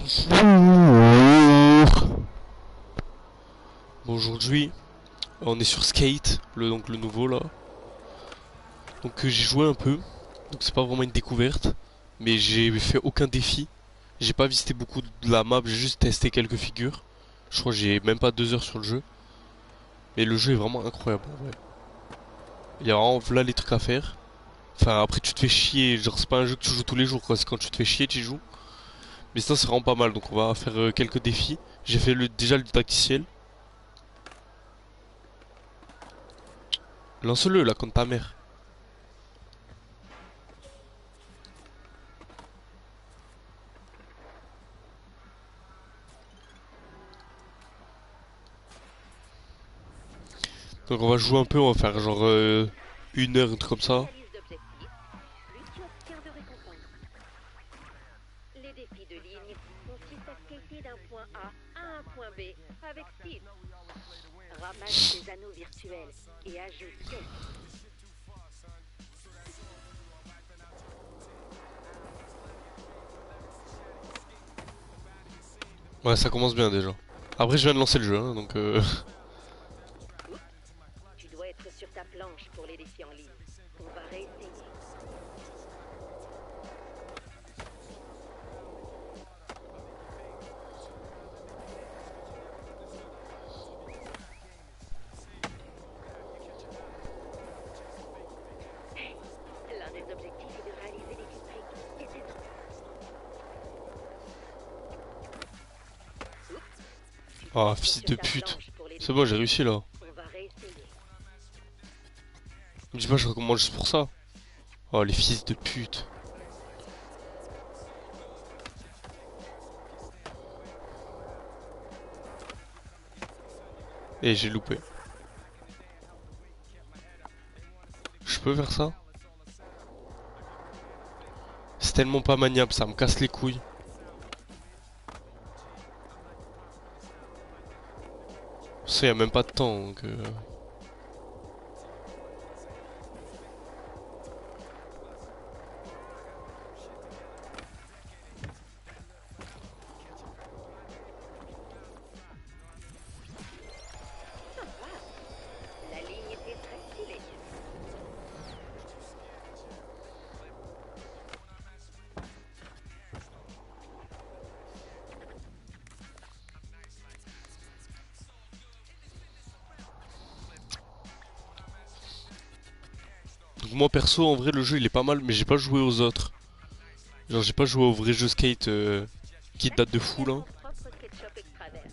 Bonjour. Bon, aujourd'hui, on est sur Skate, donc le nouveau là. Donc j'ai joué un peu, donc c'est pas vraiment une découverte, mais j'ai fait aucun défi. J'ai pas visité beaucoup de la map, j'ai juste testé quelques figures. Je crois que j'ai même pas 2 heures sur le jeu, mais le jeu est vraiment incroyable en vrai. Il y a vraiment là les trucs à faire. Enfin après tu te fais chier, genre c'est pas un jeu que tu joues tous les jours quoi, c'est quand tu te fais chier tu joues. Mais sinon c'est vraiment pas mal, donc on va faire quelques défis. J'ai fait déjà le tacticiel. Lance-le là contre ta mère. Donc on va jouer un peu, on va faire genre 1 heure, un truc comme Plus tu ça. réalises d'objectifs, plus tu obtiens de récompenses. Les défis de ligne consistent à skater d'un point A à un point B avec style. Ramasse des anneaux virtuels et ajoute quelques... Ouais, ça commence bien déjà. Après je viens de lancer le jeu, hein, donc Oups, tu dois être sur ta planche pour les défis en ligne. On va réessayer. L'un des objectifs est de réaliser les trick et c'est tout. Oups, tu dois ah être fils sur de ta pute. planche pour les C'est défis bon, en j'ai ligne. réussi là. On va réessayer. Me dis pas je recommande juste pour ça. Oh les fils de pute. Et j'ai loupé. Je peux faire ça? C'est tellement pas maniable, ça me casse les couilles. Ça y a même pas de temps donc Waouh, la ligne était très stylée. Donc moi perso en vrai le jeu il est pas mal mais j'ai pas joué aux autres. Genre j'ai pas joué au vrai jeu skate qui Chaque date de défi fou a là. son propre SketchUp extravert.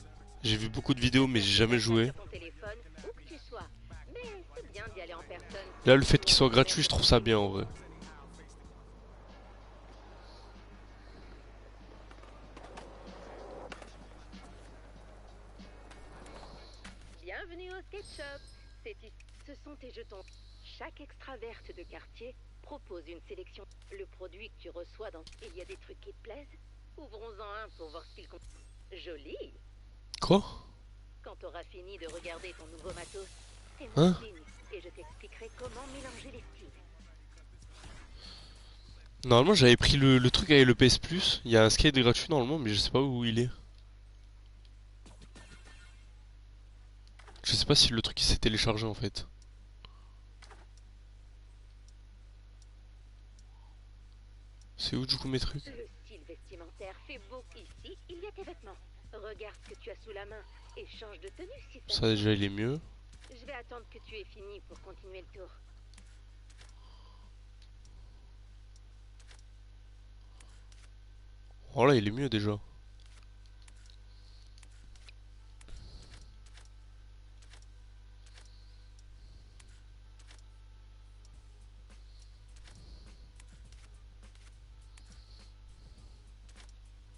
J'ai vu beaucoup de vidéos mais Essaye j'ai de jamais faire ça joué. sur ton téléphone, où que tu sois. Mais c'est bien d'y aller en personne Là pour le fait qu'il vivre soit gratuit je l'expérience trouve ça bien en réelle. vrai. Bienvenue au SketchUp. Ce sont tes jetons. Chaque extraverte de quartier propose une sélection. Le produit que tu reçois dans... Il y a des trucs qui te plaisent? Ouvrons-en un pour voir ce qu'il contient. Joli. Quoi? Quand t'auras fini de regarder ton nouveau matos, fais-moi Hein? signe et je t'expliquerai comment mélanger les styles. Normalement j'avais pris le truc avec le PS Plus. Il y a un skate gratuit normalement mais je sais pas où il est. Je sais pas si le truc il s'est téléchargé en fait. C'est où du coup mes trucs? Le style vestimentaire fait beau. Ici, il y a tes vêtements. Regarde ce que tu as sous la main et change de tenue si ça te Ça déjà tente. il est mieux. Je vais attendre que tu aies fini pour continuer le tour. Oh là il est mieux déjà.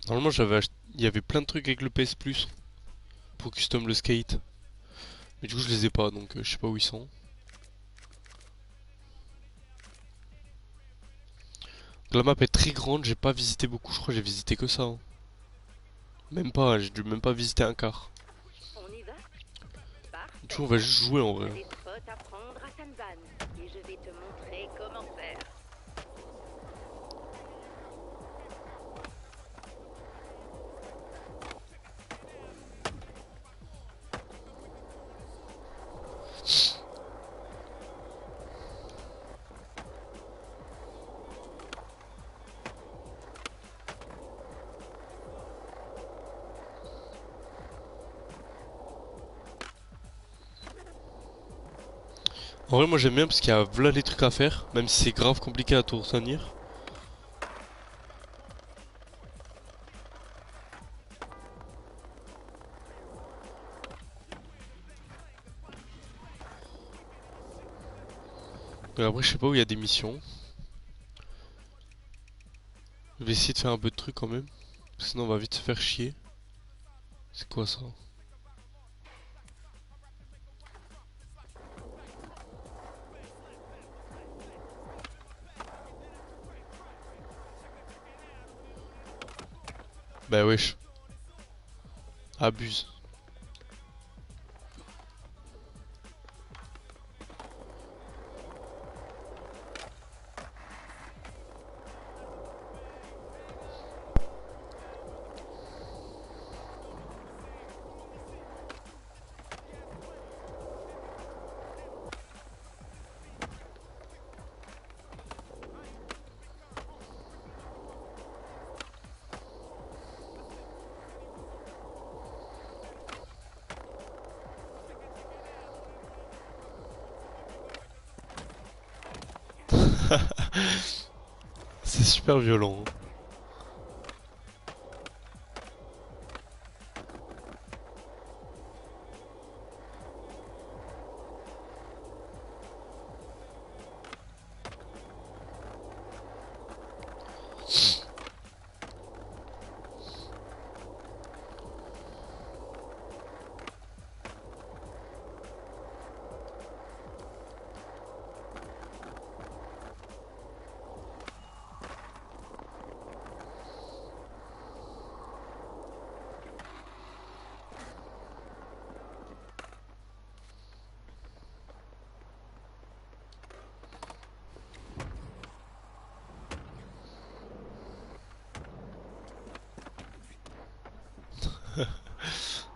Normalement il y avait plein de trucs avec le PS Plus pour custom le skate. Mais du coup je les ai pas donc je sais pas où ils sont. La map est très grande, j'ai pas visité beaucoup, je crois que j'ai visité que ça, hein. Même pas, j'ai dû même pas visiter un quart. On y va? Du coup Parfait. on va juste jouer en On a vrai. des spots à prendre à Sanban et je vais te montrer comment faire. En vrai, moi j'aime bien parce qu'il y a voilà les trucs à faire, même si c'est grave compliqué à tout retenir. Mais après, je sais pas où il y a des missions. Je vais essayer de faire un peu de trucs quand même. Sinon, on va vite se faire chier. C'est quoi ça? Bah wesh, abuse. C'est super violent, hein.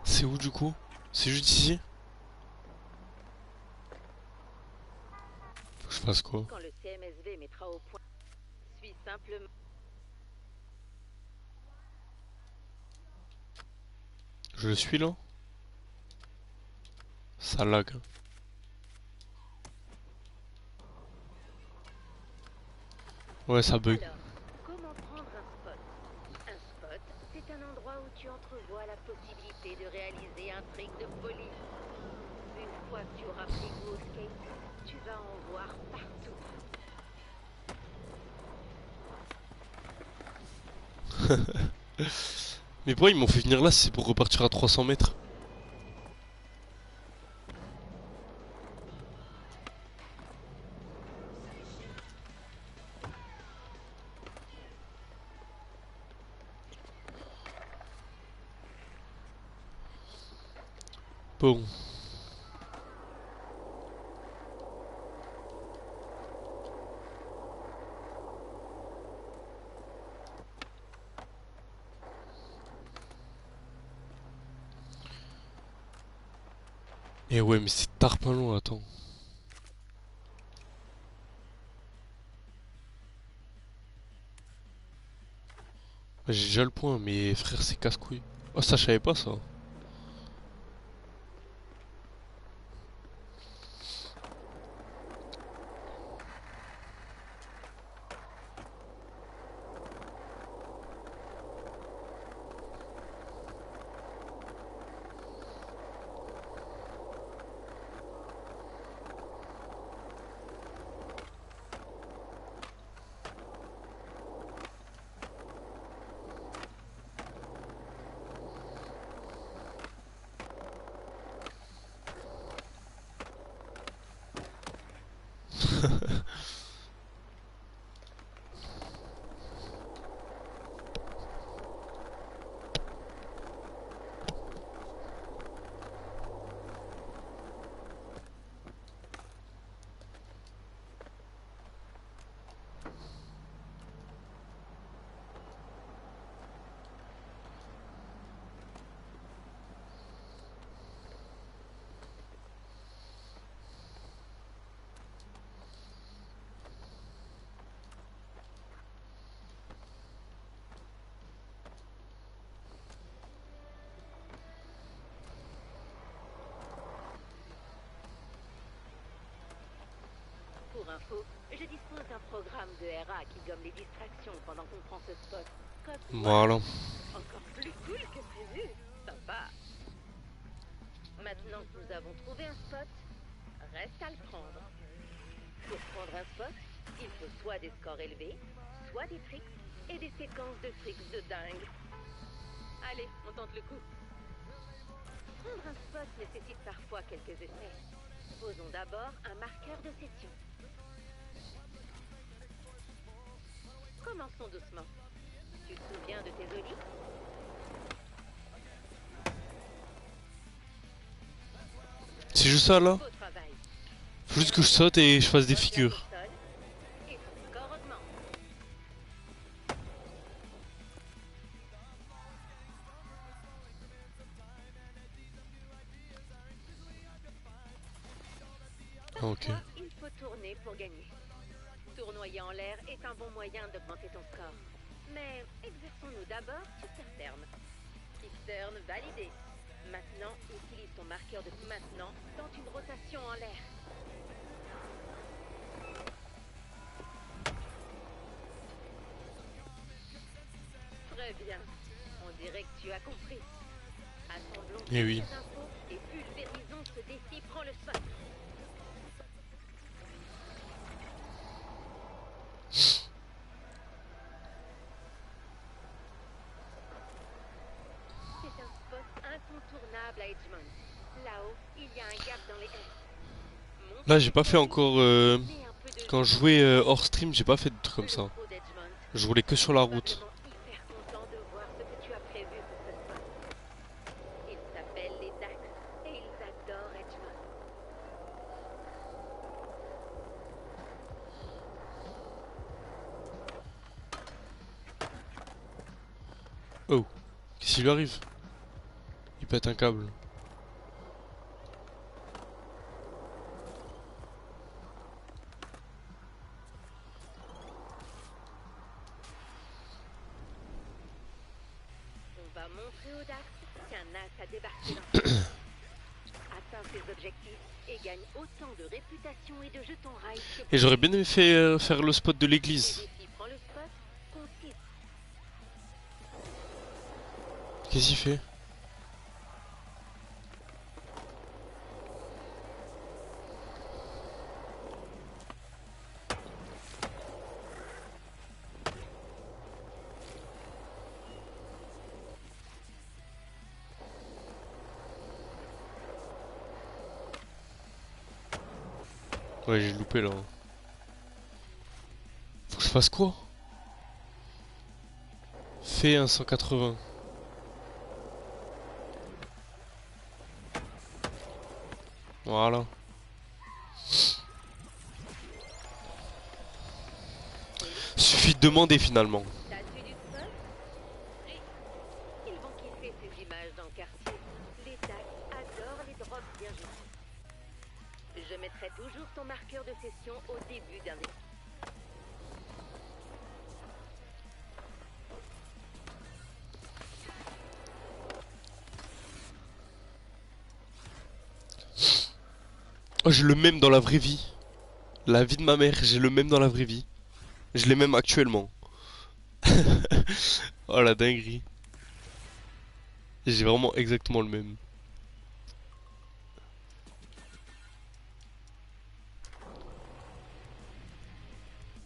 C'est où du coup? C'est juste ici? Faut que je fasse quoi? Quand le CMSV mettra au point, suis simplement. Je le suis là? Ça lag. Ouais, ça bug. Alors, comment prendre un spot? Un spot, c'est un endroit où tu entrevois la possibilité de réaliser un trick de folie. Une fois que tu auras pris goût au skate, tu vas en voir partout. Mais pourquoi ils m'ont fait venir là si c'est pour repartir à 300 mètres? Bon. Et ouais, mais c'est tarpin long, attends. J'ai déjà le point, mais frère, c'est casse-couille. Oh, ça, je savais pas ça. info, je dispose d'un programme de RA qui gomme les distractions pendant qu'on prend ce spot. Code Voilà. encore plus cool que prévu. Sympa. Maintenant que nous avons trouvé un spot, reste à le prendre. Pour prendre un spot, il faut soit des scores élevés, soit des tricks et des séquences de tricks de dingue. Allez, on tente le coup. Prendre un spot nécessite parfois quelques essais. Posons d'abord un marqueur de session. Commençons doucement. Tu te souviens de tes olis? C'est juste ça là. Beau travail. Faut juste que je saute et je fasse des figures. Regarde au sol et ton score augmente. Ah, ok. Parfois, il faut tourner pour gagner. Tournoyer en l'air est un bon moyen d'augmenter ton score. Mais exerçons-nous d'abord sur terre ferme. Kick turn validé. Maintenant, utilise ton marqueur de maintenant dans une rotation en l'air. Très bien. On dirait que tu as compris. Assemblons Eh oui. ces infos et pulvérisons ce défi. Prends le spot. C'est un spot incontournable à Edgemont. Là-haut, il y a un gap dans les haies. Monte Là j'ai pas fait encore... mets un peu de Quand je jouais hors stream, j'ai pas fait de trucs comme ça. le pro d'Edgemont. Je roulais que sur la route. Probablement hyper content de voir ce que tu as prévu pour ce spot. Ils s'appellent les Dax et ils adorent Edgemont. Oh. Qu'est-ce qui lui arrive? Il pète un câble. On va montrer aux Dax qu'un as a débarqué dans ce spot. Atteins ses objectifs et gagne autant de réputation et de jetons rail que Et j'aurais bien aimé faire le spot de l'église. le défi prend le spot, consiste. Qu'est-ce qu'il fait? Ouais, j'ai loupé là. Faut que je fasse quoi? Fais un 180. Voilà. Suffit de demander finalement. T'as vu du spot? Oui. Ils vont kiffer ces images dans le quartier. Les Dax adorent les drops bien jetés. Je mettrai toujours ton marqueur de session au début d'un défi. Oh, j'ai le même dans la vraie vie. La vie de ma mère, j'ai le même dans la vraie vie. Je l'ai même actuellement. Oh la dinguerie. J'ai vraiment exactement le même.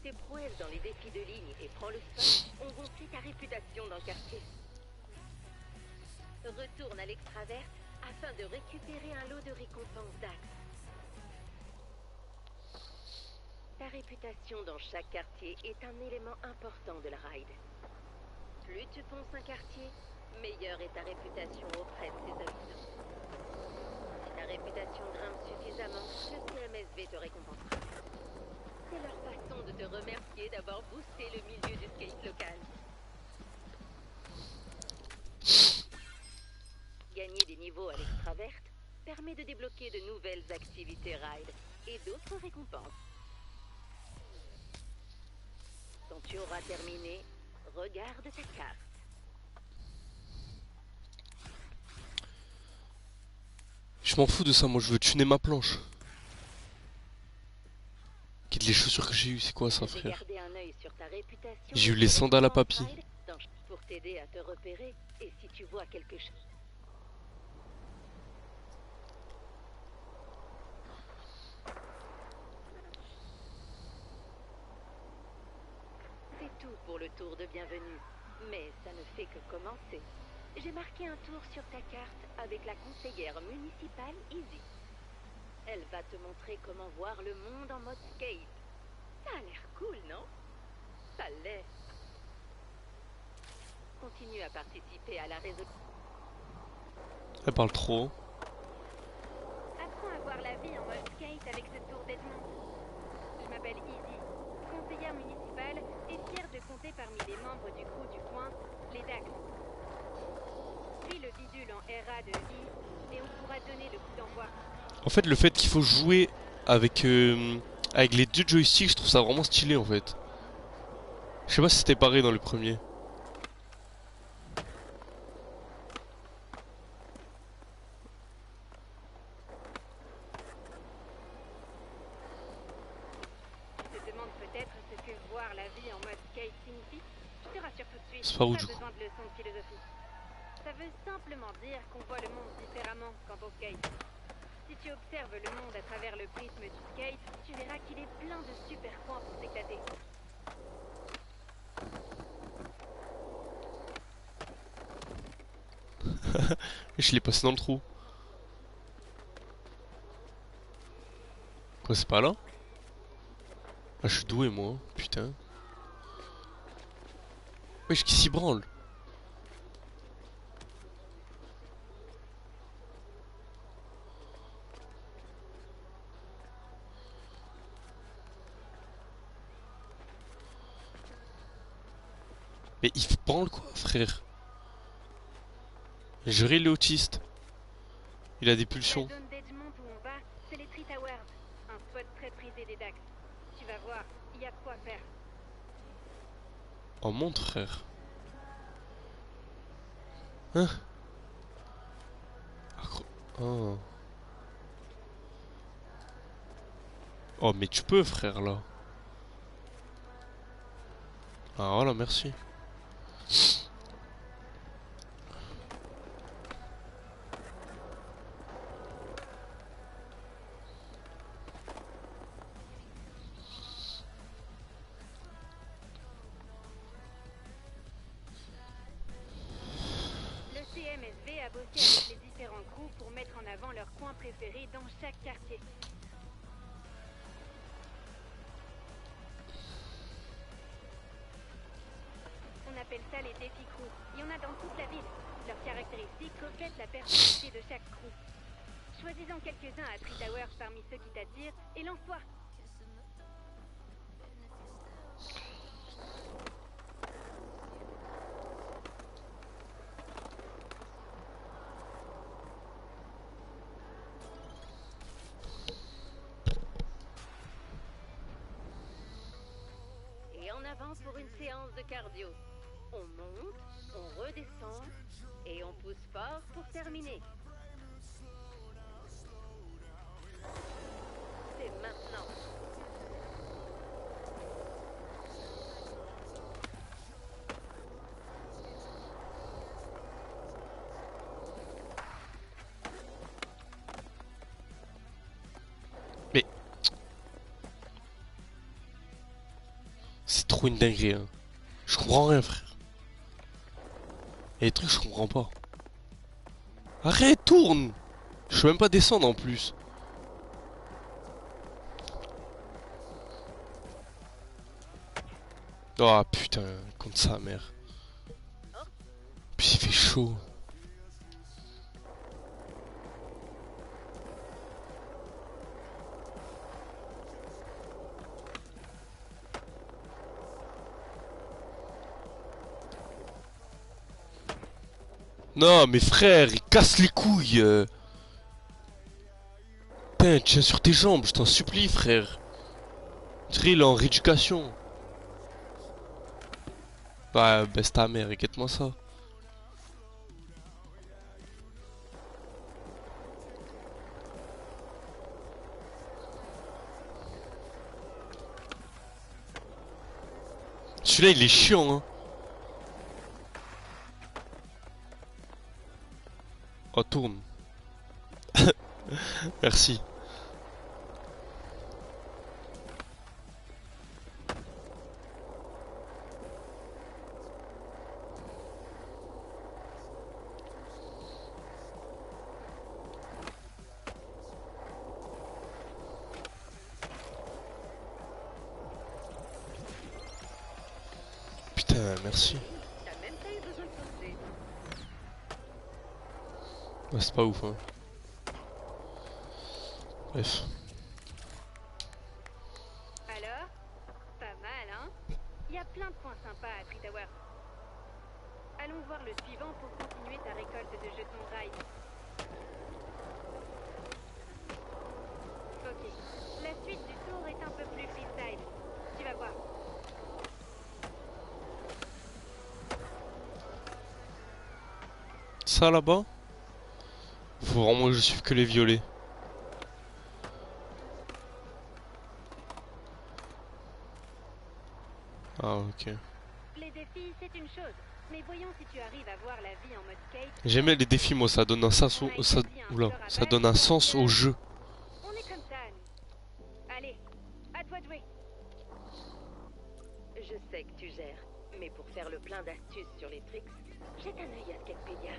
Tes prouesses dans les défis de ligne et prends le spot ont gonflé ta réputation dans le quartier. Retourne à l'extraverte afin de récupérer un lot de récompenses Dax. Ta réputation dans chaque quartier est un élément important de la ride. Plus tu ponces un quartier, meilleure est ta réputation auprès de tes habitants. Si ta réputation grimpe suffisamment, le CMSV te récompensera. C'est leur façon de te remercier d'avoir boosté le milieu du skate local. Gagner des niveaux à l'extraverte permet de débloquer de nouvelles activités ride et d'autres récompenses. Quand tu auras terminé, regarde ta carte. Je m'en fous de ça, moi je veux tuner ma planche. Quitte les chaussures que j'ai eues, c'est quoi ça, Je vais frère? garder un œil sur ta réputation J'ai eu les avec sandales à papy. Pride pour t'aider à te repérer et si tu vois quelque chose. C'est tout pour le tour de bienvenue, mais ça ne fait que commencer. J'ai marqué un tour sur ta carte avec la conseillère municipale Izzy. Elle va te montrer comment voir le monde en mode skate. Ça a l'air cool, non? Ça l'est. Continue à participer à la résolution. Elle parle trop. Apprends à voir la vie en mode skate avec ce tour d'Edmond. Je m'appelle Izzy, conseillère municipale et fière de compter parmi les membres du crew du coin, les Dax. Puis le bidule en RA de I et on pourra donner le coup d'envoi. En fait, le fait qu'il faut jouer avec les deux joysticks, je trouve ça vraiment stylé en fait. Je sais pas si c'était pareil dans le premier. Tu te demandes peut-être ce que voir la vie en mode skate signifie? Je te rassure tout de suite, C'est par où, pas du coup? besoin de leçons de philosophie. Ça veut simplement dire qu'on voit le monde différemment quand on skate. Si tu observes le monde à travers le prisme du skate, tu verras qu'il est plein de super points pour s'éclater. Je l'ai passé dans le trou. Quoi, c'est pas là? Ah, je suis doué moi, hein. Putain. Wesh, qui s'y branle? Mais il branle quoi, frère? Juré, il est autiste. Il a des La pulsions. zone d'Edgemont où on va, c'est les Tree Towers, un spot très prisé des Dax. Tu vas voir, il y a de quoi faire. Oh, monte, frère. Hein? Oh. Oh, mais tu peux, frère, là. Ah, voilà, merci. Le CMSV a bossé avec les différents crews pour mettre en avant leurs coins préférés dans chaque quartier. On appelle ça les défis crews. Il y en a dans toute la ville. Leurs caractéristiques reflètent la personnalité de chaque crew. Choisis-en quelques-uns à Tree Towers parmi ceux qui t'attirent et lance-toi. Et en avant pour une séance de cardio. On monte, on redescend et on pousse fort pour terminer. C'est maintenant. Mais c'est trop une dinguerie, hein. Je comprends rien, frère. Il y a des trucs que je comprends pas. Arrête, tourne! Je peux même pas descendre en plus. Oh putain, contre sa mère. Puis il fait chaud. Non, mais frère, il casse les couilles. Putain, tiens sur tes jambes, je t'en supplie, frère. Drill en rééducation. Bah, baisse ta mère, inquiète-moi ça. celui-là il est chiant hein. Oh tourne. Merci. Putain merci. T'as même pas eu besoin de forcer. Ouais, c'est pas ouf hein. Bref. Alors? Pas mal, hein? Il y a plein de points sympas à Tree Tower. Allons voir le suivant pour continuer ta récolte de jetons rail. Ok. La suite du tour est un peu plus freestyle. Tu vas voir. Ça là-bas? Faut vraiment que je suive que les violets. Ah ok. Les défis, c'est une chose. Mais voyons si tu arrives à voir la vie en mode skate. J'aimais les défis moi, ça donne un sens au... ça... Oula, ça donne un sens au jeu. On est comme ça, nous. Allez, à toi de jouer. Je sais que tu gères, mais pour faire le plein d'astuces sur les tricks, jette un œil à Skatpedia.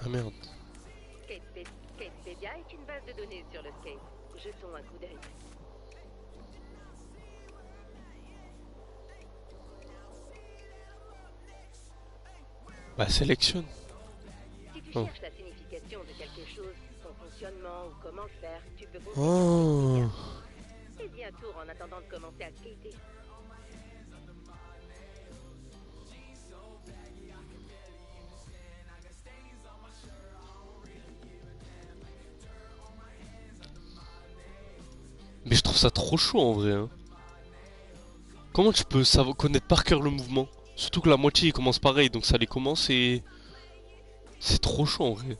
Ah merde. Skatepedia est une base de données sur le skate. Jetons un coup d'œil. Bah sélectionne. Si tu Oh. cherches la signification de quelque chose, son fonctionnement ou comment le faire, tu peux consulter Oh. Skatepedia. Fais-y un tour en attendant de commencer à skater. Mais je trouve ça trop chaud en vrai hein. Comment tu peux savoir connaître par cœur le mouvement? Surtout que la moitié ils commencent pareil, donc ça les commence et... C'est trop chaud en vrai.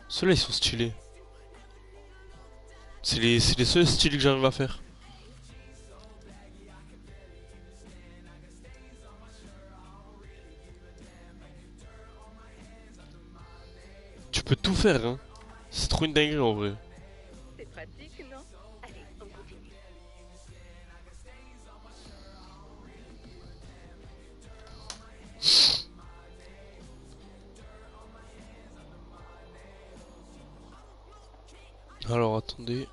Ceux-là ils sont stylés. C'est les seuls styles que j'arrive à faire. Tu peux tout faire hein. C'est trop une dinguerie en vrai. C'est pratique, non? Allez, on continue. Alors attendez.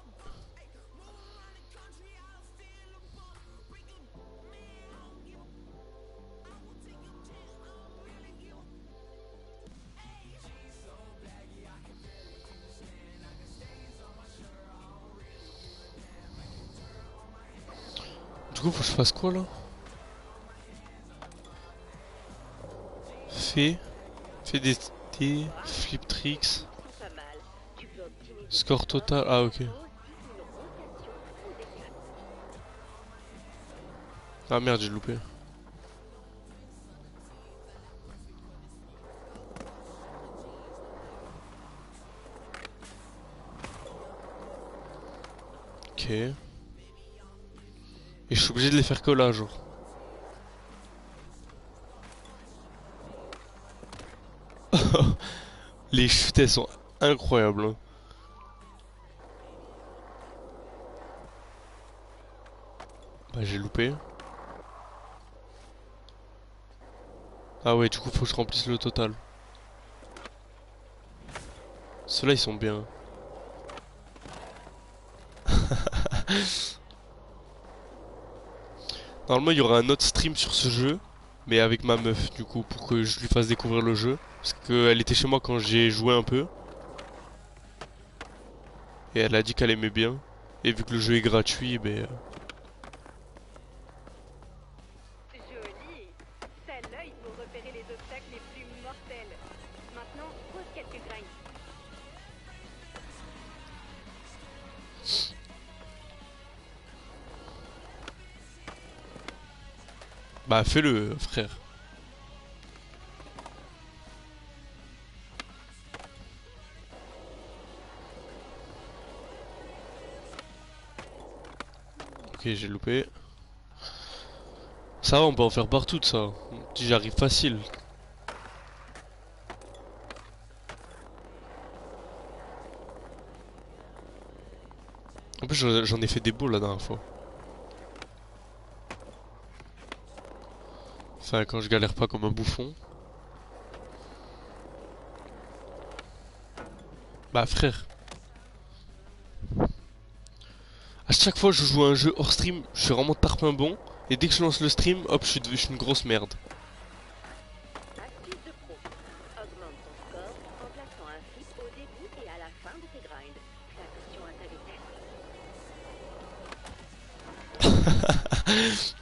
Du coup faut que je fasse quoi là? Fais des flip tricks. Pas mal. Tu peux optimiser Score total. Ah ok. aussi une rotation ou des gaps. Ah merde j'ai loupé. Ok. Et je suis obligé de les faire que là genre. Les chutes elles sont incroyables hein. Bah j'ai loupé. Ah ouais du coup faut que je remplisse le total. Ceux-là ils sont bien. Normalement il y aura un autre stream sur ce jeu. Mais avec ma meuf du coup pour que je lui fasse découvrir le jeu. Parce qu'elle était chez moi quand j'ai joué un peu. Et elle a dit qu'elle aimait bien. Et vu que le jeu est gratuit, ben... Joli. T'as l'œil pour repérer les obstacles les plus mortels. Maintenant, pose quelques grinds. Bah fais-le frère. Ok, j'ai loupé. Ça va, on peut en faire partout de ça. J'arrive facile. En plus, j'en ai fait des beaux la dernière fois. Enfin, quand je galère pas comme un bouffon. Bah, frère. À chaque fois que je joue à un jeu hors stream, je suis vraiment tarpin bon. Et dès que je lance le stream, hop, je suis une grosse merde. Astuce de pro. Augmente ton score en plaçant un flip au début et à la fin de tes grinds. Fais attention à ta vitesse.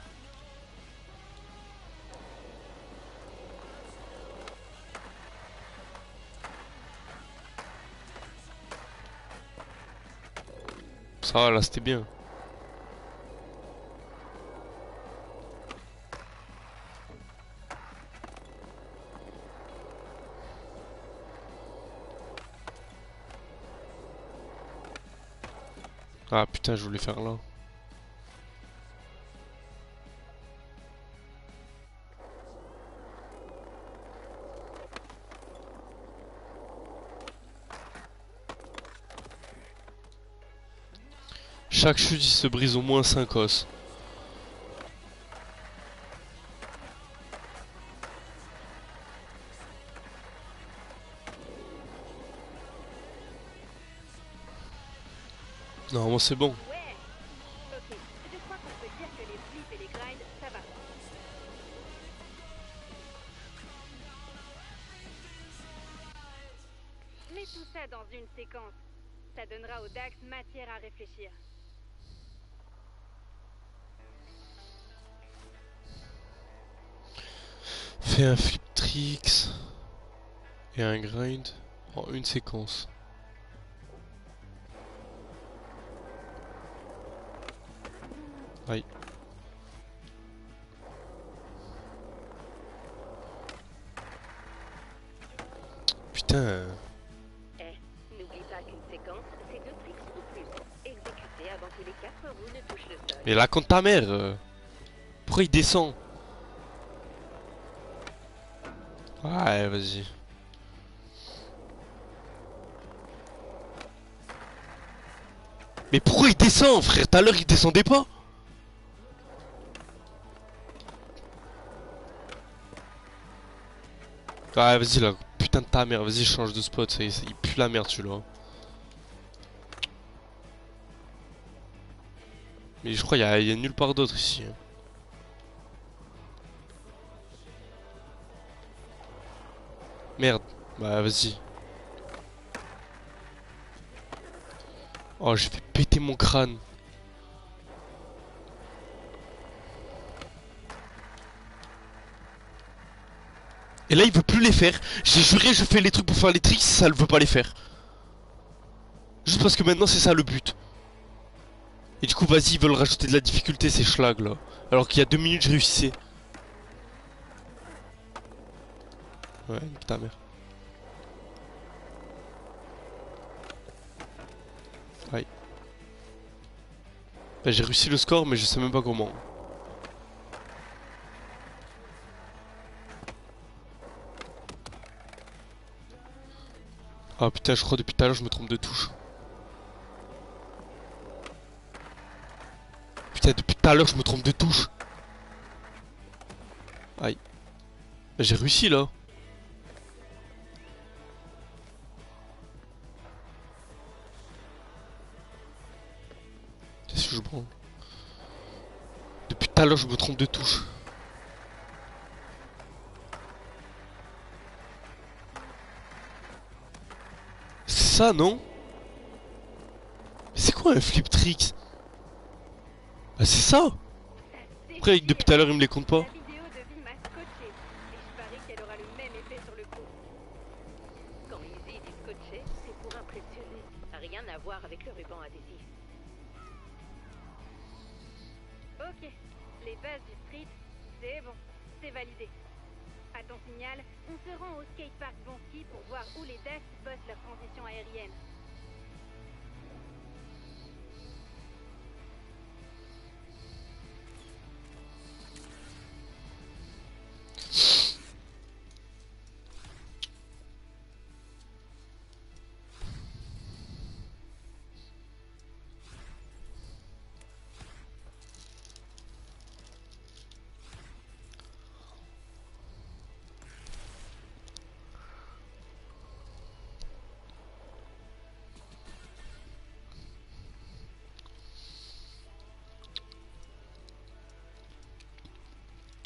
Ça va, là, c'était bien. Ah putain, je voulais faire là. Chaque chute, il se brise au moins 5 os. Normalement, c'est bon. Ouais. Ok, je crois qu'on peut dire que les flips et les grinds, ça va. Mets tout ça dans une séquence. Ça donnera au Dax matière à réfléchir. Fais un flip tricks et un grind en une séquence. Aïe. Putain. Eh, n'oublie pas qu'une séquence, c'est 2 tricks ou plus. Exécutés avant que les 4 roues ne touchent le sol. Mais là, contre ta mère. Pourquoi il descend? Ouais, vas-y. Mais pourquoi il descend, frère? Tout à l'heure, il descendait pas? Ouais, vas-y, là. Putain de ta mère. Vas-y, change de spot. Il pue la merde, celui-là. Mais je crois qu'il y a nulle part d'autre ici. Merde. Bah, vas-y. Oh, je vais péter mon crâne. Et là, il veut plus les faire. J'ai juré, je fais les trucs pour faire les tricks, ça ne veut pas les faire. Juste parce que maintenant, c'est ça le but. Et du coup, vas-y, ils veulent rajouter de la difficulté, ces schlags là. Alors qu'il y a 2 minutes, je réussissais. Ouais, putain, merde. Aïe. Bah, j'ai réussi le score, mais je sais même pas comment. Ah putain, je crois depuis tout à l'heure, je me trompe de touche. Putain, depuis tout à l'heure, je me trompe de touche. Aïe. Bah, j'ai réussi là. Qu'est-ce que je branle? Depuis tout à l'heure, je me trompe de touche. C'est ça, non? Mais c'est quoi un flip trick? Ah, c'est ça? Après, depuis tout à l'heure, il me les compte pas. La vidéo de vie m'a scotché. Et je parie qu'elle aura le même effet sur le coup. Quand Izzy dit scotché, c'est pour impressionner. Rien à voir avec le ruban adhésif. Ok, les bases du street, c'est bon, c'est validé. À ton signal, on se rend au skatepark Bonsky pour voir où les Dax bossent leur transition aérienne.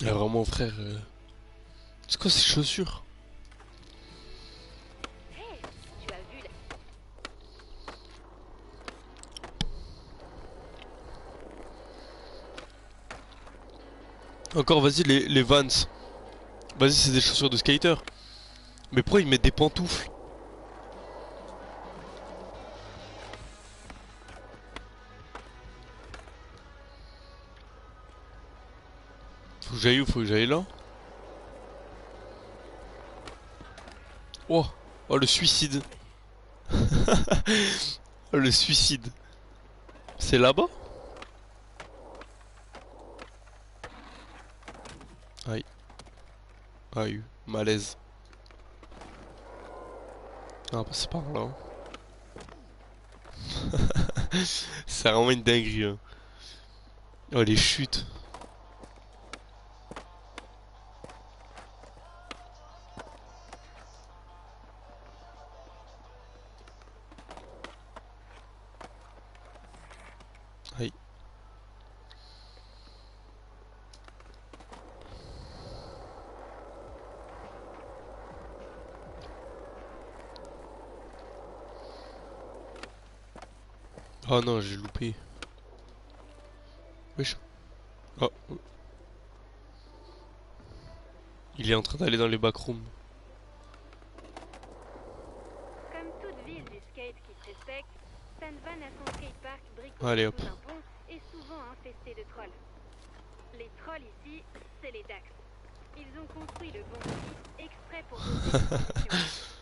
Ah, vraiment, frère. C'est quoi ces chaussures? Hé, tu as vu la... Encore, vas-y, les Vans. Vas-y, c'est des chaussures de skater. Mais pourquoi ils mettent des pantoufles? Faut que j'aille où? Faut que j'aille là? Oh, oh le suicide. Oh, le suicide. C'est là-bas? Aïe, aïe, malaise. Ah bah c'est par là, hein. C'est vraiment une dinguerie, hein. Oh les chutes. Aïe. Oh non, j'ai loupé. Wesh. Oh, il est en train d'aller dans les backrooms. Comme toute ville du skate qui se respecte, Stan Van a son skatepark bricolé Allez hop. sous un pont et souvent infesté de trolls. Les trolls ici, c'est les Dax. Ils ont construit le bon site exprès pour bosser les transitions.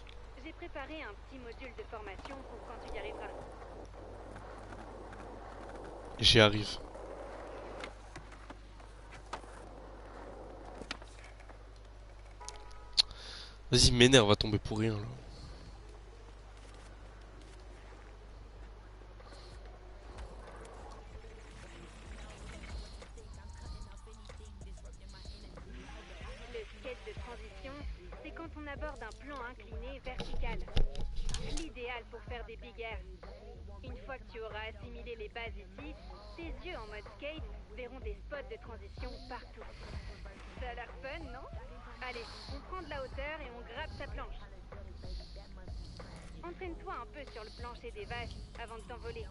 J'ai préparé un petit module de formation pour quand tu y arriveras. J'y arrive. Vas-y, m'énerve, va tomber pour rien là. Le skate de transition, c'est quand on aborde un plan incliné vertical. L'idéal pour faire des big airs. Une fois que tu auras assimilé les bases ici, tes yeux en mode skate verront des spots de transition partout. Ça a l'air fun, non? Allez, on prend de la hauteur et on gratte sa planche. Entraîne-toi un peu sur le plancher des vaches avant de t'envoler.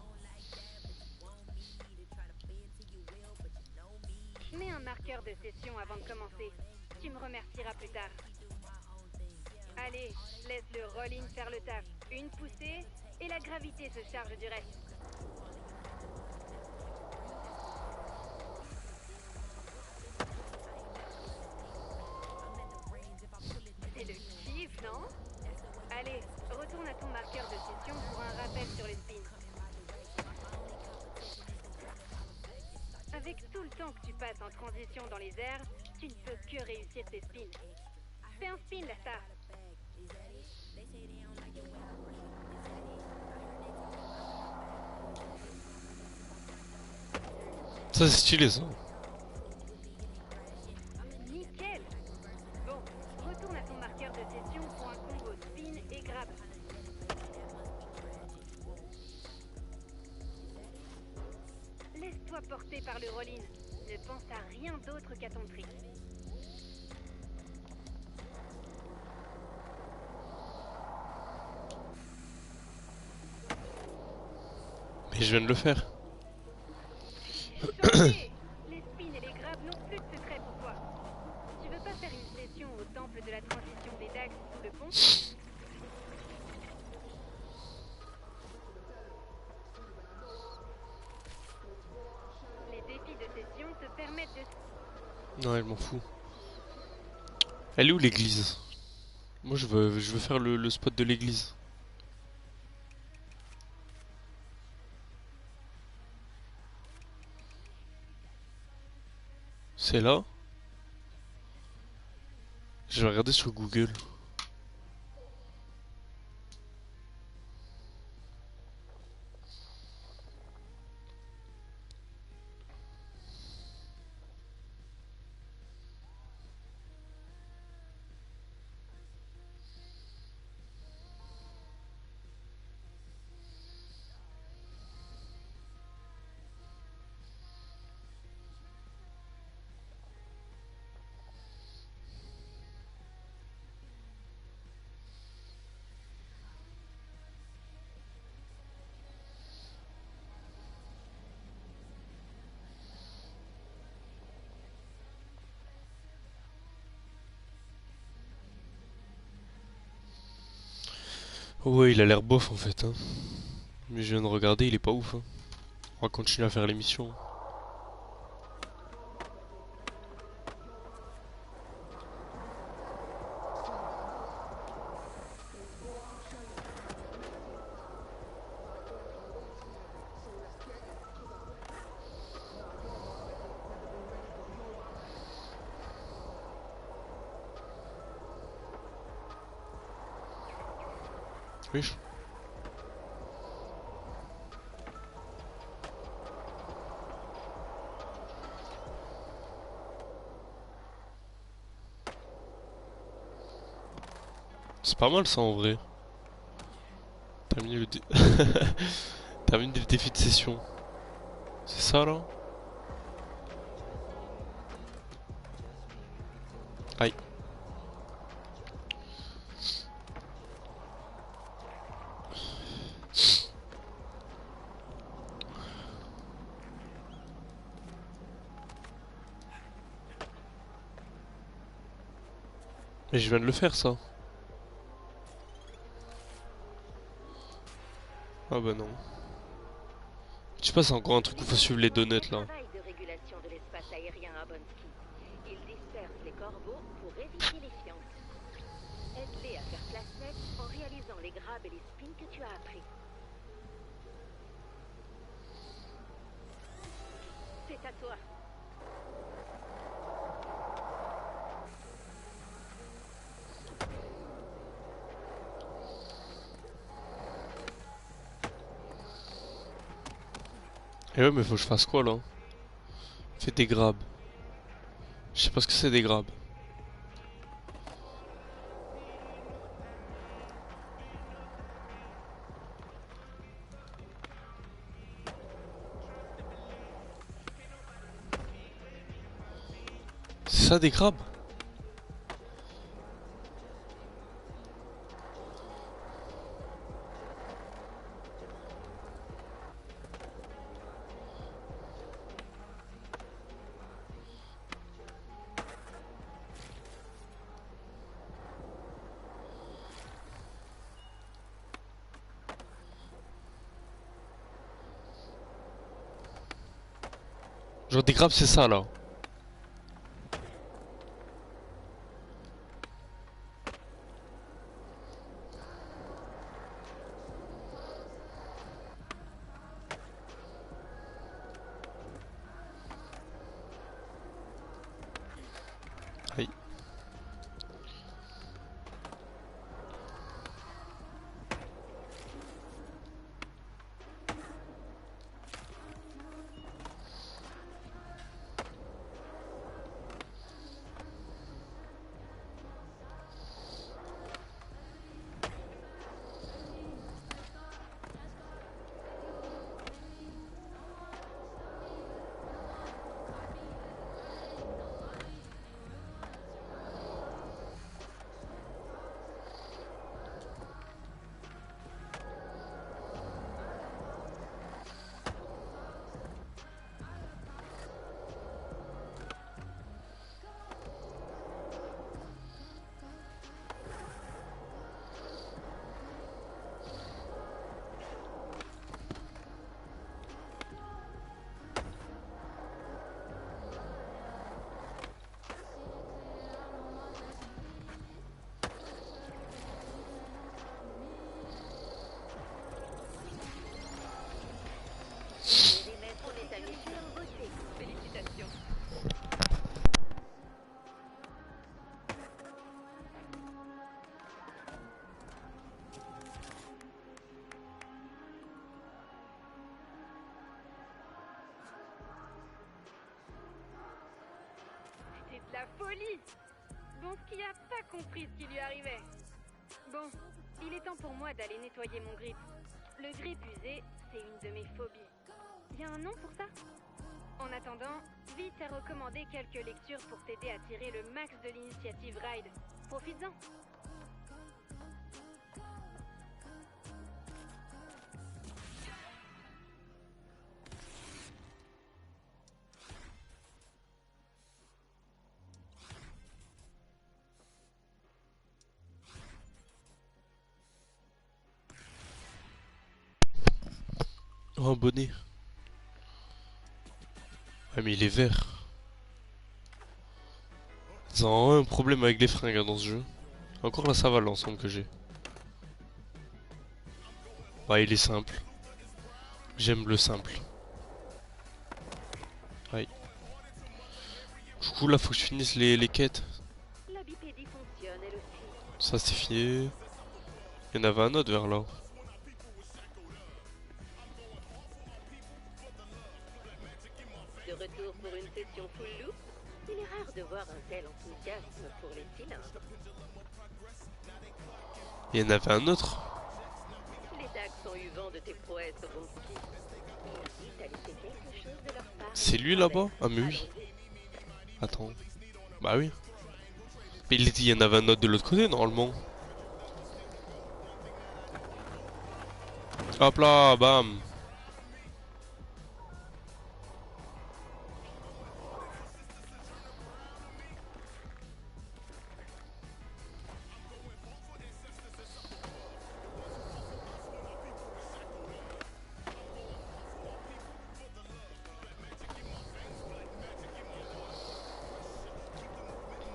Mets un marqueur de session avant de commencer. Tu me remercieras plus tard. Allez, laisse le roll-in faire le taf. Une poussée et la gravité se charge du reste. C'est le kiff, non? Allez, retourne à ton marqueur de session pour un rappel sur les spins. Avec tout le temps que tu passes en transition dans les airs, tu ne peux que réussir tes spins. Fais un spin, la star. Ça c'est stylé ça. Nickel. Bon, retourne à ton marqueur de session pour un combo spin et grab. Laisse-toi porter par le roll-in. Ne pense à rien d'autre qu'à ton trick. Mais je viens de le faire. Chantier. Les spins et les grabs n'ont plus de secret pour toi. Tu veux pas faire une session au temple de la transition des Dax sous le pont? Les défis de session te permettent de... Non, je m'en fous. Elle est où l'église? Moi je veux faire le spot de l'église. C'est là? Je vais regarder sur Google. Ouais, il a l'air bof en fait, hein. Mais je viens de regarder, il est pas ouf, hein. On va continuer à faire l'émission. Oui. C'est pas mal ça en vrai. Terminer le, terminer le défi de session. C'est ça là? Aïe. Mais je viens de le faire ça. Ah bah non. Je sais pas, c'est encore un truc où faut suivre les donuts là. Travail de régulation de l'espace aérien à Bonsky. Il disperse les corbeaux pour éviter les fientes. Aide-les à faire place nette en réalisant les grabs et les spins que tu as appris. C'est à toi. Et ouais, mais faut que je fasse quoi là? Fais des grabs. Je sais pas ce que c'est des grabs. C'est ça des grabs? Genre des grabs c'est ça là. Aïe. On est à mission. Félicitations. C'est de la folie. Bonsky a pas compris ce qui lui arrivait. Bon, il est temps pour moi d'aller nettoyer mon grip. Le grip usé, c'est une de mes phobies. Y a un nom pour ça? En attendant, Vi t'a recommandé quelques lectures pour t'aider à tirer le max de l'initiative Ride. Profites-en. un bonnet. Ah mais il est vert. C'est un problème avec les fringues hein, dans ce jeu. Encore là ça va l'ensemble que j'ai. Bah il est simple. J'aime le simple. Aïe. Du coup là faut que je finisse les quêtes. La bipédie fonctionne elle aussi. Ça c'est fini. Il y en avait un autre vers là. De retour pour une session full loop, il est rare de voir un tel enthousiasme pour les cylindres. Il y en avait un autre. Les dagues sont usants de tes prouesses, Ronski. Ils invitent à laisser quelque chose de leur part. C'est lui là-bas? Ah mais oui. Attends. Bah oui. Mais il y en avait un autre de l'autre côté normalement. Hop là, bam.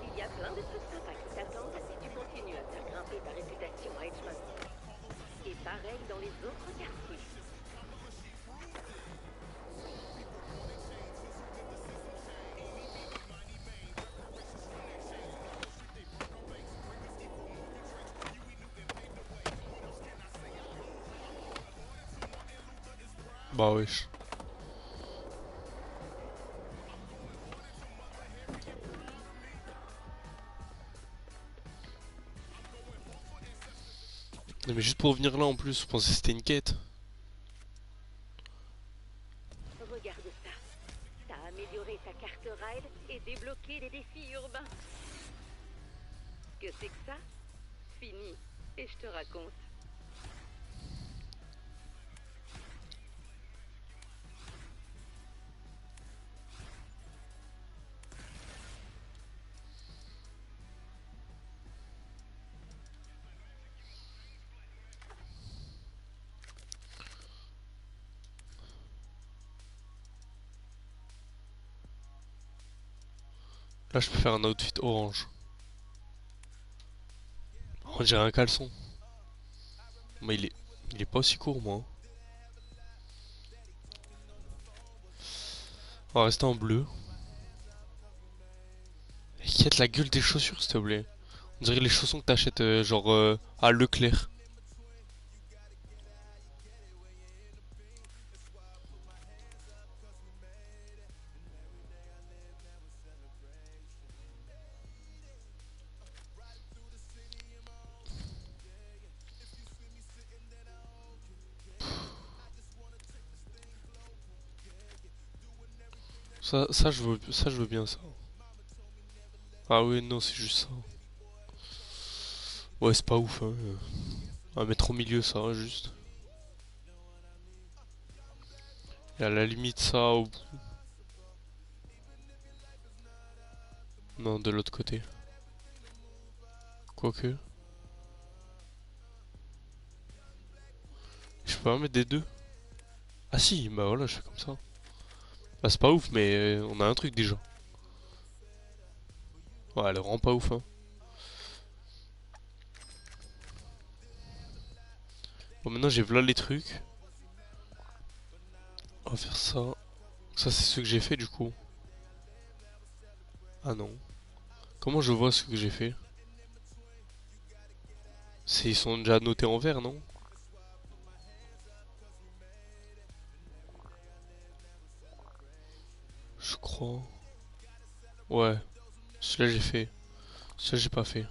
Il y a plein de trucs sympas qui t'attendent si tu continues à faire grimper ta réputation à Edgemont. Et pareil dans les autres quartiers. Bah wesh. Non mais juste pour venir là en plus, je pensais que c'était une quête. Regarde ça. T'as amélioré ta carte ride et débloqué les défis urbains. Que c'est que ça? Fini. Et je te raconte. Là je peux faire un outfit orange. On dirait un caleçon. Mais il est pas aussi court moi. On va rester en bleu. Et quête la gueule des chaussures s'il te plaît. On dirait les chaussons que t'achètes genre à Leclerc. Ça je veux bien ça. Ah oui non c'est juste ça. Ouais c'est pas ouf hein. On va mettre au milieu ça juste. Et à la limite ça au... Non de l'autre côté. Quoique. Je peux pas mettre des deux. Ah si bah voilà je fais comme ça. Bah c'est pas ouf mais on a un truc déjà. Ouais elle est vraiment pas ouf hein. Bon maintenant j'ai voilà les trucs. On va faire ça. Ça c'est ce que j'ai fait du coup. Ah non. Comment je vois ce que j'ai fait? Ils sont déjà notés en vert non? Je crois. Ouais. Celui-là j'ai fait. Celui-là j'ai pas fait.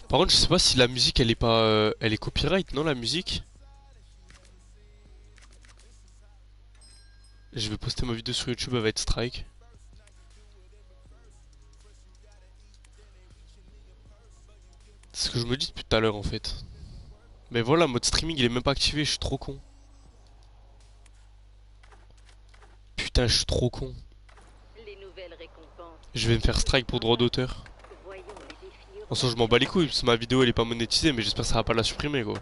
Par contre je sais pas si la musique elle est pas... elle est copyright non la musique? Je vais poster ma vidéo sur YouTube, elle va être strike. C'est ce que je me dis depuis tout à l'heure en fait. Mais voilà, mode streaming il est même pas activé, je suis trop con. Putain, je suis trop con. Les nouvelles récompenses. Je vais me faire strike pour droit d'auteur. Voyons les défis En soi, je m'en bats les couilles parce que ma vidéo elle est pas monétisée, mais j'espère que ça va pas la supprimer quoi.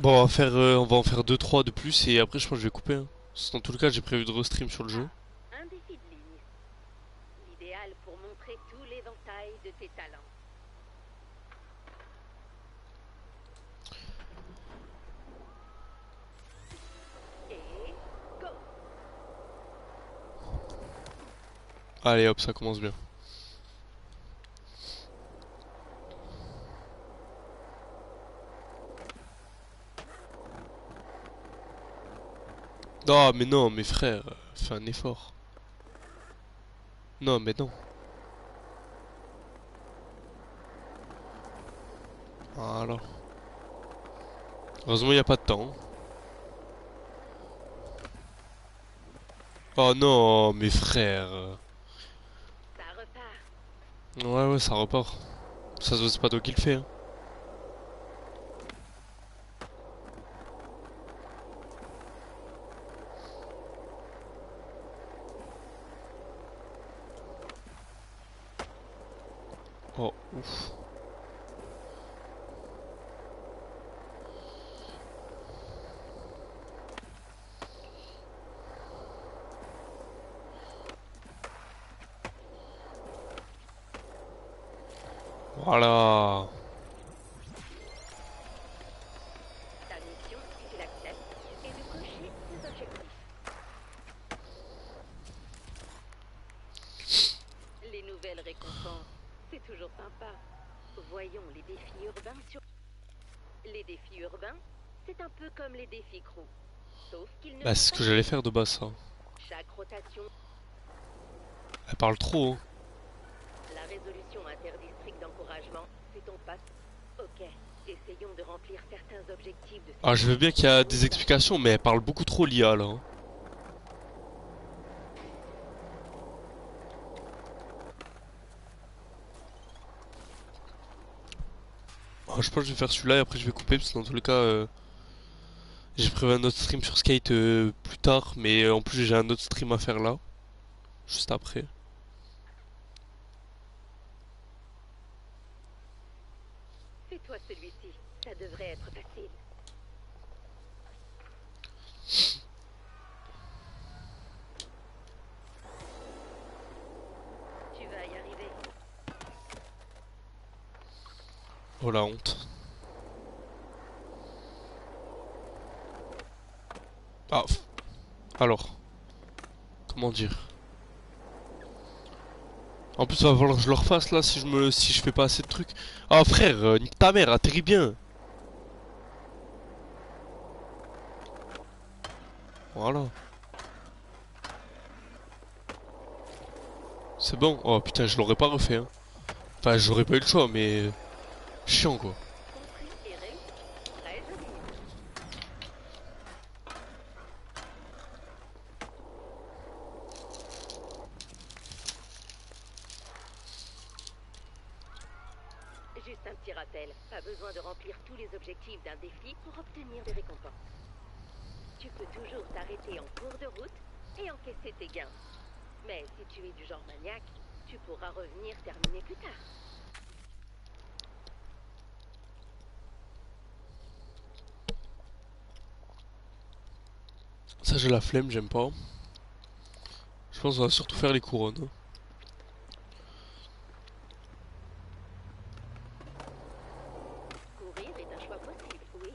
Bon, on va en faire deux trois de plus et après je pense que je vais couper, hein. Parce que dans tout le cas, j'ai prévu de restream sur le jeu. Un défi de ligne. L'idéal pour montrer tout l'éventail de tes talents. Et go! Allez hop, ça commence bien. Non, mais non, mes frères, fais un effort. Non, mais non. Voilà. Heureusement, il n'y a pas de temps. Oh non, mes frères. Ça repart. Ouais, ouais, ça repart. Ça se voit, c'est pas toi qui le fais, hein. Oh, ouf. Voilà. Ta mission, si tu l'acceptes, est de cocher tes objectifs. Les nouvelles récompenses, c'est toujours sympa. Voyons les défis urbains sur... Les défis urbains, c'est un peu comme les défis crew. Sauf qu'ils ne Bah, sont c'est ce pas que j'allais finis. faire de base, ça. Chaque rotation, Elle parle trop, hein. la résolution interdistrict d'encouragement, c'est ton passe. Ok, essayons de remplir certains objectifs de Ah, cette je veux bien mission qu'il y a des urbaine. explications, mais elle parle beaucoup trop l'IA, là, hein. Ah, je pense que je vais faire celui-là et après je vais couper, parce que dans tous les cas, j'ai prévu un autre stream sur Skate plus tard, mais en plus j'ai un autre stream à faire là, juste après. Fais-toi celui-ci, ça devrait être facile. Tu vas y arriver. Oh la honte. Ah, alors, comment dire? En plus, va falloir que je le refasse là si je fais pas assez de trucs. Ah frère, nique ta mère, atterris bien. Voilà. C'est bon. Oh putain, je l'aurais pas refait, hein. Enfin, j'aurais pas eu le choix, mais chiant quoi. Compris et réussi. Très joli. Juste un petit rappel, pas besoin de remplir tous les objectifs d'un défi pour obtenir des récompenses. Tu peux toujours t'arrêter en cours de route et encaisser tes gains. Mais si tu es du genre maniaque, tu pourras revenir terminer plus tard. Ça, j'ai la flemme, j'aime pas. Je pense qu'on va surtout faire les couronnes, hein. Courir est un choix possible, oui.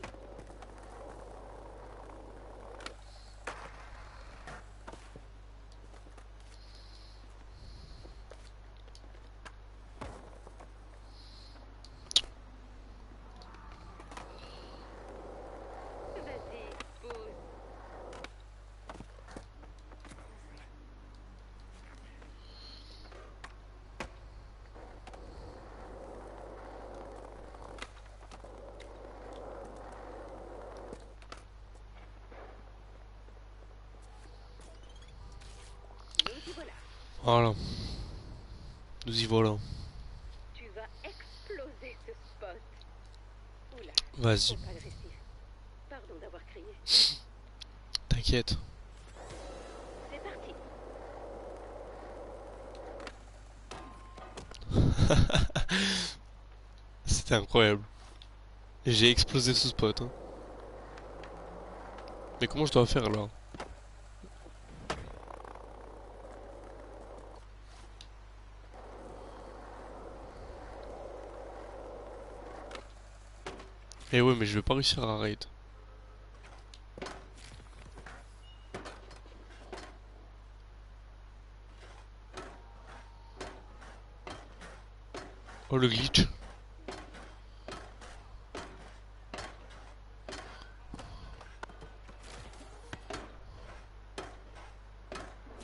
Vas-y, pousse. Nous y voilà. Voilà. Nous y voilà. Tu vas exploser ce spot. Oula, Vas-y, trop agressif. Pardon d'avoir crié. t'inquiète. C'est parti. C'était incroyable. J'ai explosé ce spot, hein. Mais comment je dois faire là? Eh ouais, mais je vais pas réussir à raid. Oh le glitch.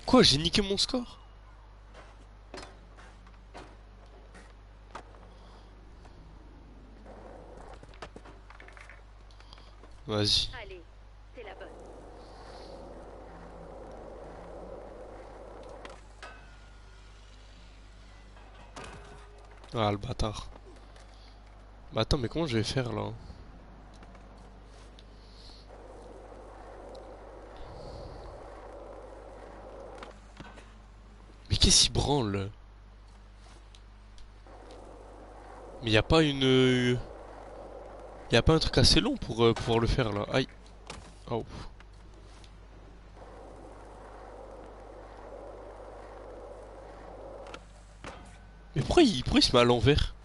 Quoi, j'ai niqué mon score? Vas-y. Allez, c'est la bonne. Ah le bâtard. Bah attends, mais comment je vais faire là? Mais qu'est-ce qu'il branle? Mais y a pas une... Y a pas un truc assez long pour pouvoir le faire là. Aïe. Oh. Mais pourquoi il se met à l'envers?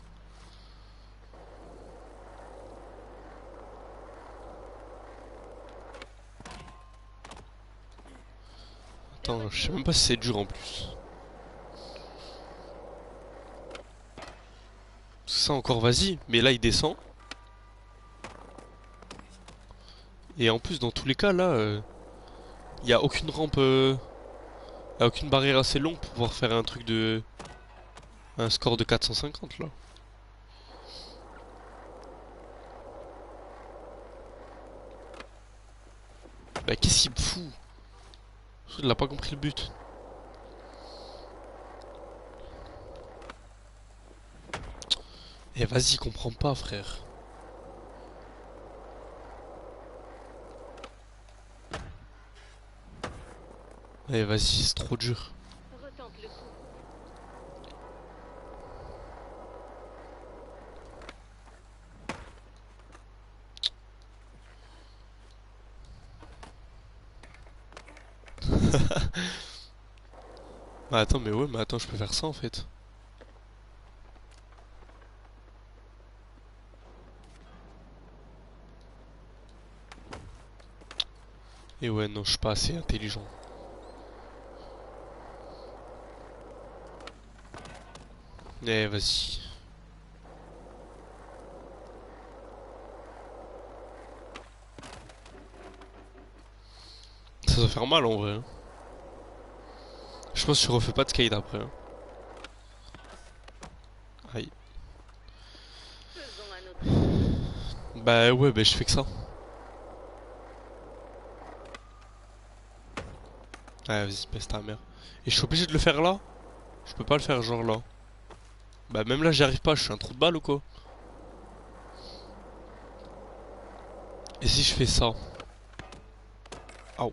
De Attends, je sais retour. même pas si c'est dur en plus. Ça encore, vas-y. Mais là, il descend. Et en plus, dans tous les cas, là, y a aucune rampe, y a aucune barrière assez longue pour pouvoir faire un truc de... Un score de 450 là. Bah qu'est-ce qu'il me fout? Il a pas compris le but. Eh vas-y, comprends pas frère. Eh vas-y, c'est trop dur. Retente le coup. Bah attends, mais ouais, mais attends, je peux faire ça en fait. Et ouais, non, je suis pas assez intelligent. Eh vas-y. Ça doit faire mal en vrai, hein. Je pense que je refais pas de skate après, hein. Aïe. Faisons un autre essai. Bah ouais, bah je fais que ça. Ah vas-y, baisse ta mère. Et je suis obligé de le faire là? Je peux pas le faire genre là. Bah même là j'y arrive pas, je suis un trou de balle ou quoi? Et si je fais ça? Au.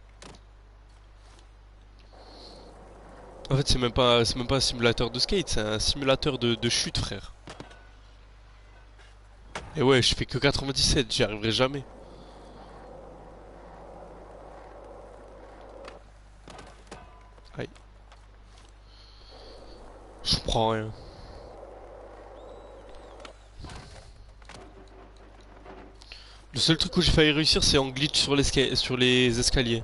En fait c'est même pas un simulateur de skate, c'est un simulateur de chute frère. Et ouais, je fais que 97, j'y arriverai jamais. Aïe. Je comprends rien. Le seul truc où j'ai failli réussir c'est en glitch sur les escaliers.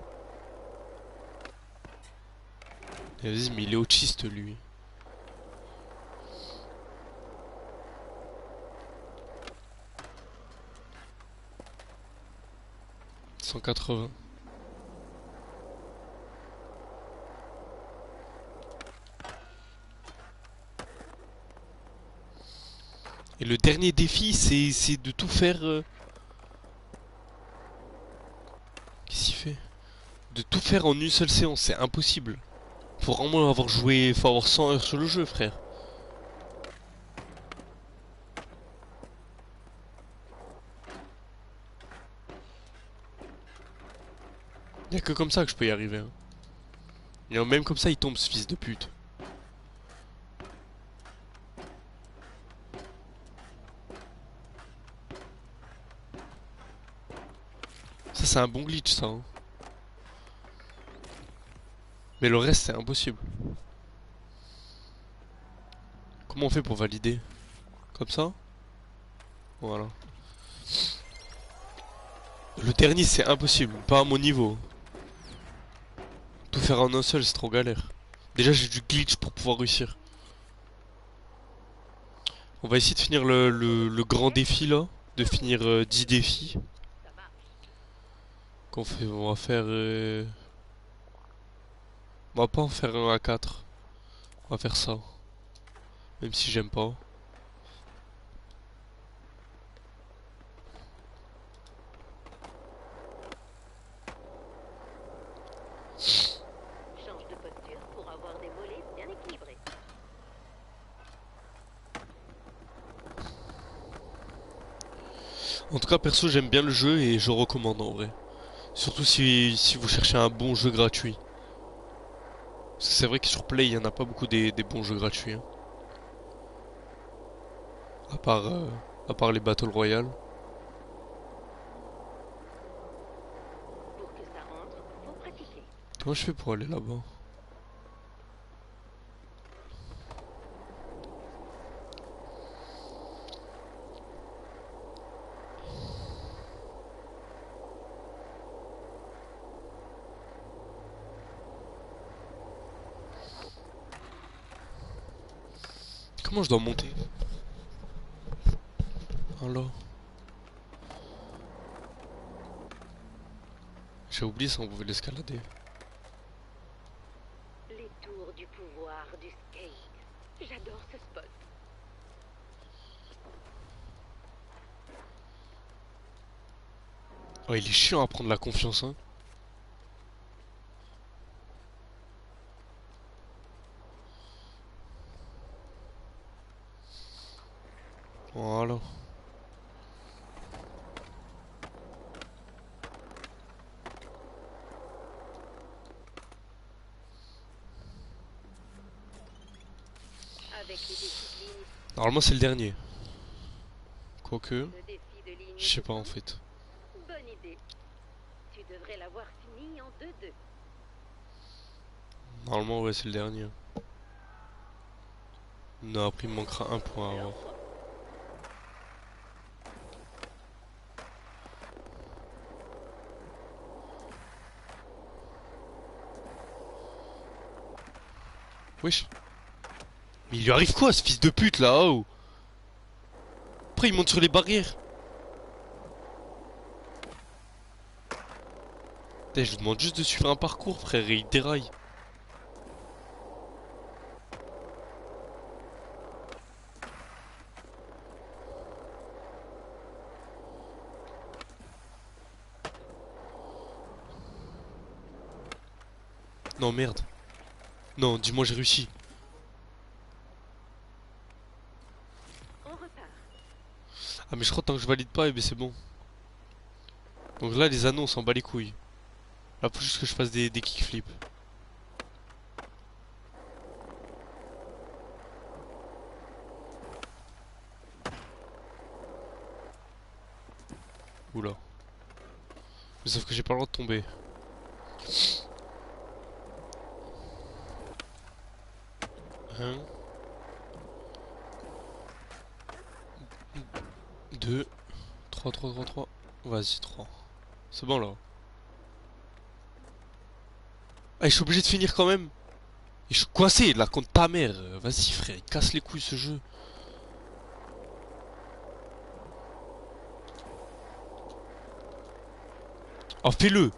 Et vas-y, mais il est autiste lui. 180. Et le dernier défi c'est de tout faire... Qu'est-ce qu'il fait? De tout faire en une seule séance, c'est impossible. Faut vraiment avoir joué, faut avoir 100 heures sur le jeu, frère. Y a que comme ça que je peux y arriver, hein. Et même comme ça, il tombe, ce fils de pute. Ça, c'est un bon glitch, ça, hein. Mais le reste, c'est impossible. Comment on fait pour valider? Comme ça? Voilà. Le dernier, c'est impossible. Pas à mon niveau. Tout faire en un seul, c'est trop galère. Déjà, j'ai du glitch pour pouvoir réussir. On va essayer de finir le grand défi là. De finir 10 défis. Ça marche. On va faire... On va pas en faire un à 4. On va faire ça. Même si j'aime pas. Change de posture pour avoir des mollets bien équilibrés. En tout cas, perso, j'aime bien le jeu et je recommande en vrai. Surtout si vous cherchez un bon jeu gratuit. Parce que c'est vrai que sur Play, il y en a pas beaucoup des bons jeux gratuits, hein. À part, euh, à part les Battle Royale. Pour que ça rentre, faut pratiquer. Comment je fais pour aller là-bas? Comment je dois monter? Ah là. J'ai oublié ça, on pouvait l'escalader. Les tours du pouvoir du skate. J'adore ce spot. Oh, il est chiant à prendre la confiance, hein. Voilà. Avec les défis de ligne, Normalement, c'est le dernier. Quoique, le défi de ligne je sais se pas en sent. fait. Bonne idée. Tu devrais l'avoir fini en 2-2. Normalement, ouais, c'est le dernier. Non, après, il me manquera un point à avoir. Lance-toi. Wesh. Mais il lui arrive quoi, ce fils de pute là, oh? Après, il monte sur les barrières. Putain, je lui demande juste de suivre un parcours, frère, et il déraille. Non, merde. Non, dis-moi, j'ai réussi. On repart. Ah, mais je crois que tant que je valide pas, eh ben c'est bon. Donc là, les anneaux, on s'en bat les couilles. Là, faut juste que je fasse des kickflips. Oula. Mais sauf que j'ai pas le droit de tomber. Un, deux, trois, trois, trois, trois. Vas-y, trois. C'est bon là. Ah, je suis obligé de finir quand même. Et je suis coincé là contre ta mère. Vas-y, frère, il casse les couilles ce jeu. Oh, fais-le.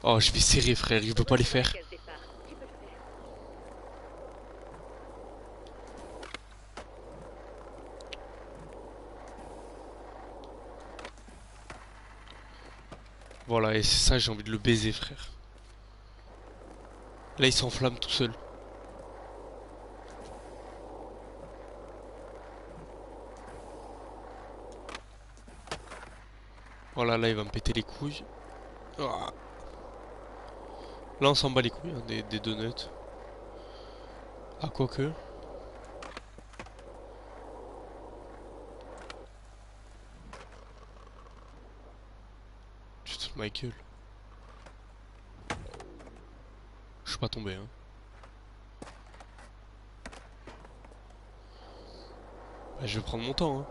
Oh, je vais serrer, frère, je peux pas les Voici la faire. case départ. Tu peux le faire. Voilà, et c'est ça, j'ai envie de le baiser, frère. Là, il s'enflamme tout seul. Voilà, là, il va me péter les couilles. Ah. Là, on s'en bat les couilles, hein, des donuts. Ah, quoique. Tu te fous de ma gueule. Je suis pas tombé, hein. Bah, je vais prendre mon temps, hein.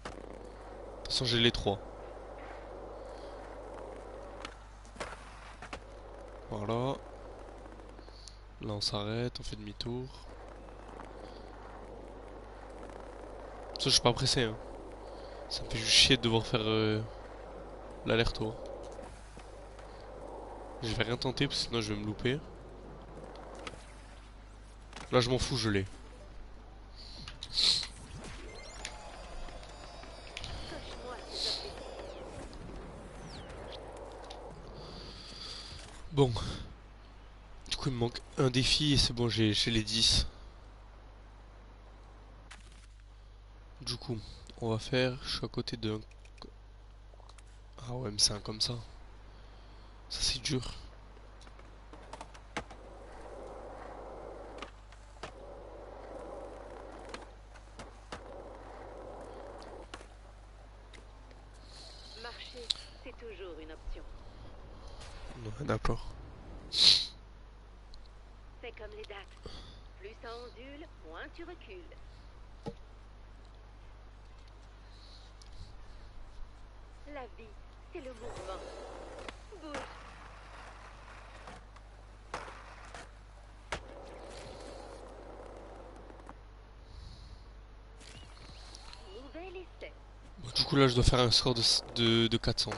De toute façon, j'ai les trois. Voilà. Là, on s'arrête, on fait demi-tour. Ça, je suis pas pressé, hein. Ça me fait juste chier de devoir faire l'aller-retour. Je vais rien tenter, parce que sinon je vais me louper. Là, je m'en fous, je l'ai. Coche-moi cet objectif. Bon. Du coup, il me manque un défi et c'est bon, j'ai les 10. Du coup, on va faire... Je suis à côté d'un... Ah ouais, mais c'est un comme ça. Ça, c'est dur. Marcher, c'est toujours une option. Ouais, d'accord. Fais comme les dates. Plus ça ondule, moins tu recules. La vie, c'est le mouvement. Bouge. Nouvel essai. Bon, du coup, là, je dois faire un score de 400.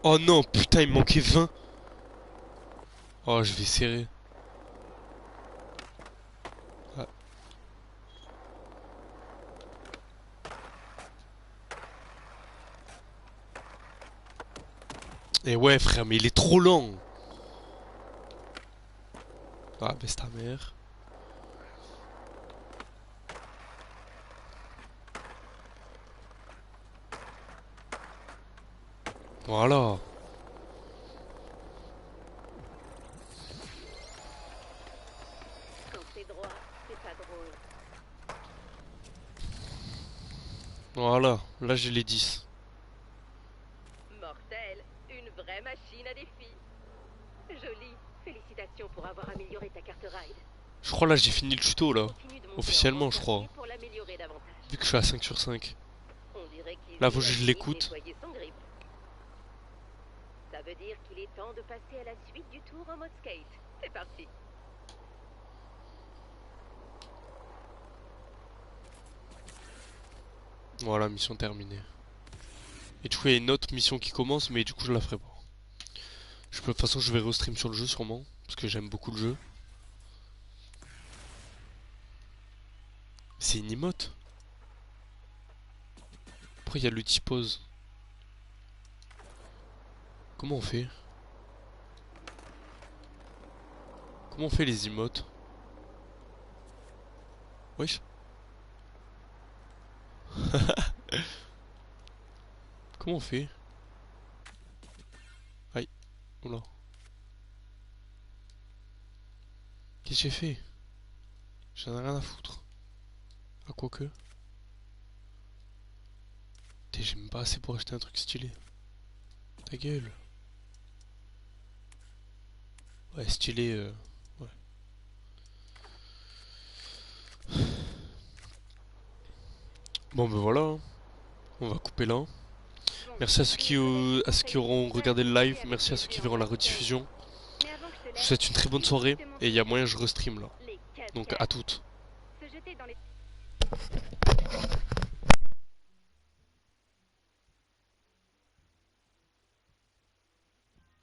Oh non, putain, il me manquait 20. Oh, je vais serrer. Ah. Et ouais, frère, mais il est trop lent. Ah, baisse ta mère. Voilà. Quand c'est droit, c'est pas drôle. Voilà. Là, j'ai les 10. Mortel, une vraie machine à défi. Joli. Félicitations pour avoir amélioré ta carte ride. Je crois là, j'ai fini le tuto, là. Continue de monter Officiellement, en je crois. pour l'améliorer davantage. Vu que je suis à 5 sur 5. On dirait qu'il Là, vient faut que je d'ajouter l'écoute. nettoyer son grip. Ça veut dire qu'il est temps de passer à la suite du tour en mode skate. C'est parti. Voilà, mission terminée. Et du coup, il y a une autre mission qui commence, mais du coup, je la ferai pas. De toute façon, je vais restream sur le jeu, sûrement. Parce que j'aime beaucoup le jeu. C'est une emote. Pourquoi il y a l'outil pause? Comment on fait? Comment on fait les emotes? Wesh. Comment on fait? Aïe. Oula. Qu'est-ce que j'ai fait? J'en ai rien à foutre. Ah, quoique. Putain, j'ai même pas assez pour acheter un truc stylé. Ta gueule. Ouais, stylé. Ouais. Bon, ben voilà, hein. On va couper là. Merci à ceux qui auront regardé le live. Merci à ceux qui verront la rediffusion. Mais avant que je te Je vous laisse, souhaite une très bonne soirée. je te Et il y a montre moyen que je restream là. les Donc cascades. à toutes. Se jeter dans les